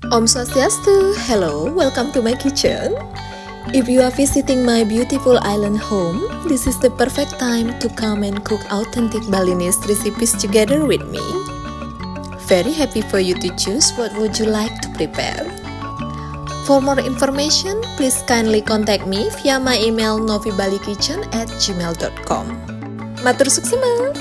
Om Swastiastu, hello, welcome to my kitchen. If you are visiting my beautiful island home, this is the perfect time to come and cook authentic Balinese recipes together with me. Very happy for you to choose what would you like to prepare. For more information, please kindly contact me via my email novibalikitchen@gmail.com. Matur suksema!